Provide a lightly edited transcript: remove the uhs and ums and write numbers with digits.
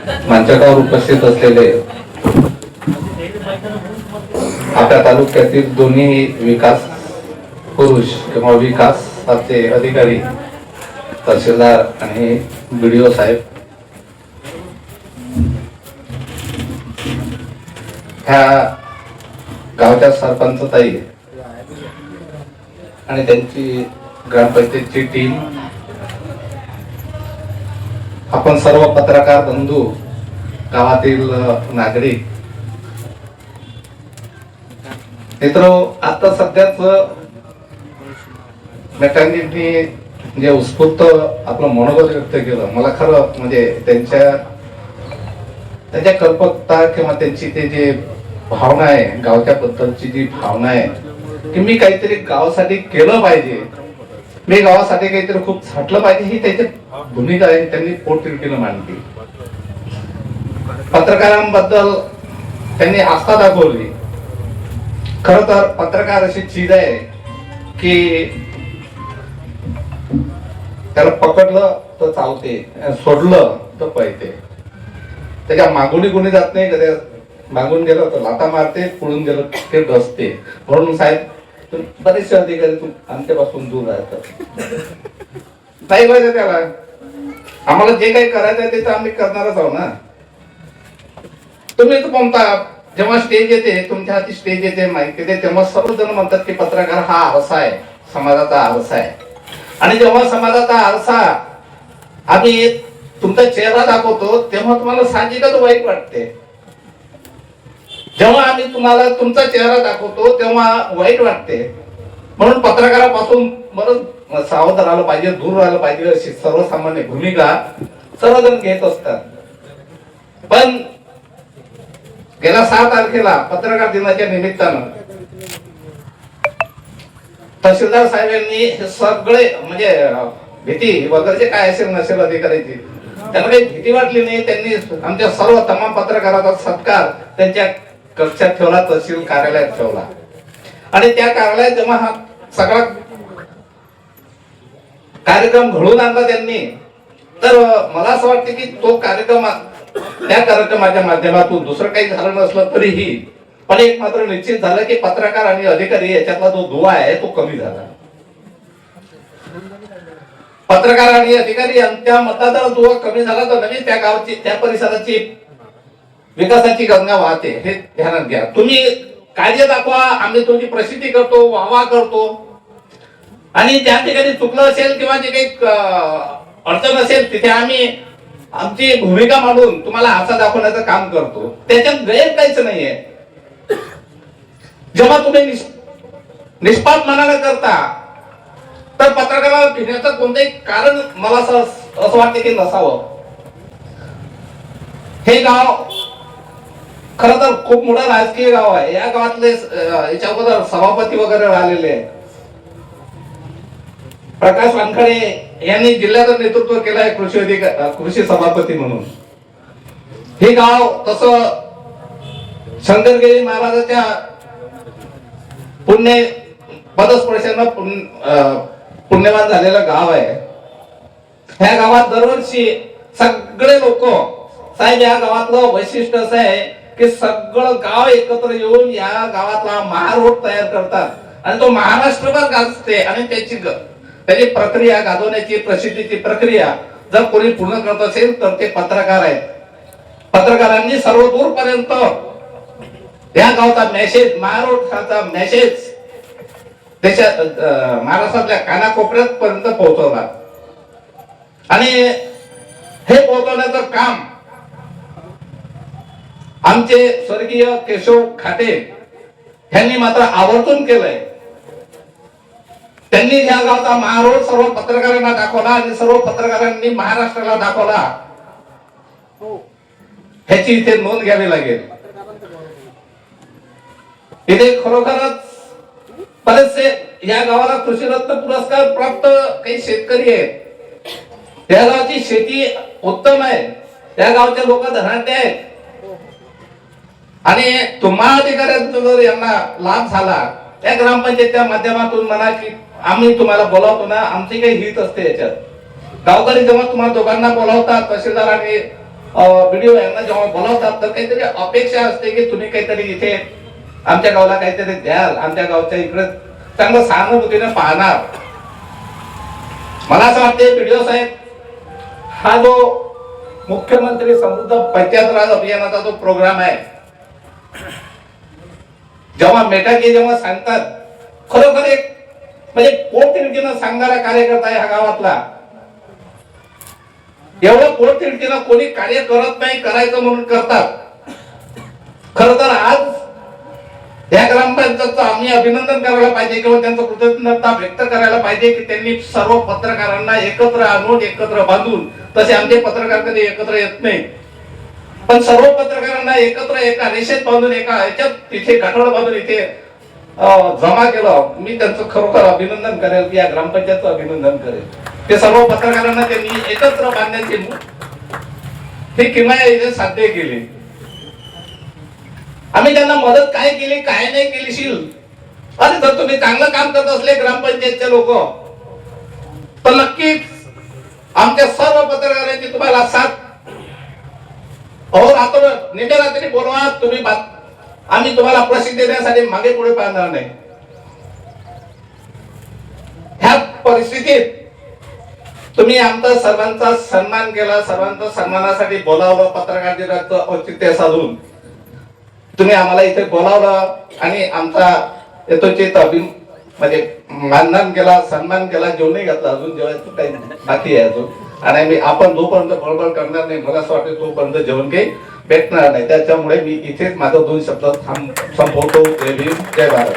मंचावर उपस्थित असलेले आपल्या तालुक्यातील दोन्ही विकास पुरुष किंवा विकासाचे अधिकारी, तहसीलदार आणि BDO साहेब, ह्या गावच्या सरपंच ताई आणि त्यांची ग्रामपंचायतची टीम, आपण सर्व पत्रकार बंधू, गावातील नागरिक मित्र, आता सध्याच मेटांनी जे उत्स्फूर्त आपलं मनोबल व्यक्त केलं, मला खरं म्हणजे त्यांच्या कल्पकता किंवा त्यांची ते जे भावना आहे, गावच्या बद्दलची जी भावना आहे की मी काहीतरी गावासाठी केलं पाहिजे, मी गावासाठी काहीतरी खूप झटलं पाहिजे, ही त्याची भूमिका आहे. त्यांनी पोटतिडकीनं मांडली. पत्रकारांबद्दल त्यांनी आस्था दाखवली. खर तर पत्रकार अशी चीज आहे की त्याला पकडलं तर चालते, सोडलं तर पळते, त्याच्या मागून कोणी जात नाही. कधी मागून गेलं तर लाता मारते, पुढून गेलं ते डसते. म्हणून साहेब बरेचसे अधिकारी आमच्यापासून दूर राहतात. नाही पाहिजे त्याला. आम्हाला जे काही करायचं आहे ते तर आम्ही करणारच आहोत ना. तुम्ही तर म्हणता जेव्हा स्टेज येते, तुमच्या हाती स्टेज येते, माहिती येते, तेव्हा सर्वजण म्हणतात की पत्रकार हा आरसा आहे, समाजाचा आरसा आहे. आणि जेव्हा समाजाचा आरसा आम्ही तुमचा चेहरा दाखवतो तेव्हा तुम्हाला साहजिकच वाईट वाटते. जेव्हा आम्ही तुम्हाला तुमचा चेहरा दाखवतो तेव्हा वाईट वाटते. म्हणून पत्रकारापासून बरंच सावध राहिलं पाहिजे, दूर राहिलं पाहिजे, अशी सर्वसामान्य भूमिका सर्वजण घेत असतात. पण गेल्या 6 तारखेला पत्रकार दिनाच्या निमित्तानं तहसीलदार साहेबांनी हे सगळे म्हणजे भीती वगैरे काय असेल नसेल अधिकाऱ्याची, त्यांना काही भीती वाटली नाही. त्यांनी आमच्या सर्व तमाम पत्रकाराचा सत्कार त्यांच्या कक्षात ठेवला, तहसील कार्यालयात ठेवला. आणि त्या कार्यालयात जेव्हा हा सगळा कार्यक्रम घडवून आणला त्यांनी, तर मला असं वाटतं की तो कार्यक्रम, त्या कार्यक्रमाच्या माध्यमातून दुसरं काही झालं नसलं तरीही पण एक मात्र निश्चित झालं की पत्रकार आणि अधिकारी याच्यातला जो दुवा आहे तो कमी झाला. पत्रकार आणि अधिकारी यांच्या मताचा दुवा कमी झाला तर नवीन त्या गावची, त्या परिसराची विकासाची गंगा वाहते, हे ध्यानात घ्या. तुम्ही कार्य दाखवा, आम्ही तुमची प्रसिद्धी करतो, वाहवा करतो, आणि त्या ठिकाणी चुकलं असेल किंवा जे काही अडचण असेल तिथे आम्ही आमची भूमिका मांडून तुम्हाला आशा दाखवण्याचं काम करतो. त्याच्यात गैर काहीच नाहीये. जेव्हा तुम्ही निष्पाप मनाने करता तर पत्रकाराला भिण्याचं कोणतंही कारण मला असं वाटतं की नसावं. हे गाव खर तर खूप मोठं राजकीय गाव आहे. या गावातले याच्या अगोदर सभापती वगैरे राहिलेले आहेत. प्रकाश वानखडे यांनी जिल्ह्याचं नेतृत्व केलं आहे कृषी सभापती म्हणून. हे गाव तसं शंकरगिरी महाराजाच्या पुण्य पदस्पर्शानं पुण्यवान झालेलं गाव आहे. ह्या गावात दरवर्षी सगळे लोक, साहेब या गावातलं वैशिष्ट्य असं आहे की सगळं गाव एकत्र येऊन या गावातला महारोड तयार करतात आणि तो महाराष्ट्रभर गाजते. आणि त्याची प्रक्रिया गाजवण्याची, प्रसिद्धीची प्रक्रिया जर कोणी पूर्ण करत असेल तर ते पत्रकार आहेत. पत्रकारांनी सर्व दूरपर्यंत या गावचा मेसेज, महारोडचा मेसेज देशात, महाराष्ट्रातल्या कानाकोपऱ्यात पर्यंत पोहोचवला. आणि हे पोहोचवण्याचं काम आमचे स्वर्गीय केशव खाटे यांनी मात्र आवर्जून केलंय. त्यांनी या गावचा महारोड सर्व पत्रकारांना दाखवला आणि सर्व पत्रकारांनी महाराष्ट्राला दाखवला. ह्याची इथे नोंद घ्यावी लागेल. इथे खरोखरच बरेचसे या गावाला कृषीरत्न पुरस्कार प्राप्त काही शेतकरी आहेत. या गावची शेती उत्तम आहे. या गावचे लोक धनाढ्य आहेत. आणि तुम्हा अधिकाऱ्यांचा जर यांना लाभ झाला त्या ग्रामपंचायतच्या माध्यमातून म्हणा की आम्ही तुम्हाला बोलावतो ना, आमची काही हित असते याच्यात. गावकरी जेव्हा तुम्हाला दोघांना बोलावतात, तहसीलदार आणि व्हिडिओ यांना जेव्हा बोलावतात तर काहीतरी अपेक्षा असते की तुम्ही काहीतरी इथे आमच्या गावाला काहीतरी द्याल, आमच्या गावच्या इकडे चांगलं सहानुभूतीने पाहणार. मला असं वाटते व्हिडिओ साहेब, हा जो मुख्यमंत्री समृद्ध पंचायत राज अभियानाचा जो प्रोग्राम आहे, जेव्हा मेटाके जेव्हा सांगतात, खरोखर एक म्हणजे पोटतिडकीनं सांगणारा कार्यकर्ता आहे हा गावातला. एवढं पोटतिडकीनं कोणी कार्य करत नाही, करायचं म्हणून करतात. खर तर आज या ग्रामपंचायतचं आम्ही अभिनंदन करायला पाहिजे किंवा त्यांचं कृतज्ञता व्यक्त करायला पाहिजे की त्यांनी सर्व पत्रकारांना एकत्र आणून एकत्र बांधून, तसे आमचे पत्रकार कधी एकत्र येत नाही, पण सर्व पत्रकारांना एकत्र एका रेषेत बांधून एका ह्याच्यात तिथे गाठोड बांधून इथे जमा केलं. मी त्यांचं खरोखर अभिनंदन करेल, या ग्रामपंचायतचं अभिनंदन करेल. ते सर्व पत्रकारांना त्यांनी एकत्र बांधण्याची ही किमया इथे साध्य केली. आम्ही त्यांना मदत काय केली काय नाही केली शील. अरे जर तुम्ही चांगलं काम करत असले ग्रामपंचायतचे लोक, तर नक्कीच आमच्या सर्व पत्रकारांची तुम्हाला साथ रात्र निम्या रात्री बोलवा तुम्ही, आम्ही तुम्हाला प्रसिद्धी देण्यासाठी मागे पुढे पाहणार नाही. ह्या परिस्थितीत तुम्ही आमचा सर्वांचा सन्मान केला, सर्वांचा सन्मानासाठी बोलावलं, पत्रकार दिनाचं औचित्य साधून तुम्ही आम्हाला इथे बोलावलं आणि आमचा यथोचित म्हणजे मानधन केला, सन्मान केला. जेवणही घातला, अजून जेवायचं काही बाकी आहे अजून. आणि आपण जोपर्यंत बळबळ करणार नाही, मला असं वाटतं तोपर्यंत जेवण काही भेटणार नाही. त्याच्यामुळे मी इथेच माझं 2 शब्द संपवतो. जय भीम, जय भारत.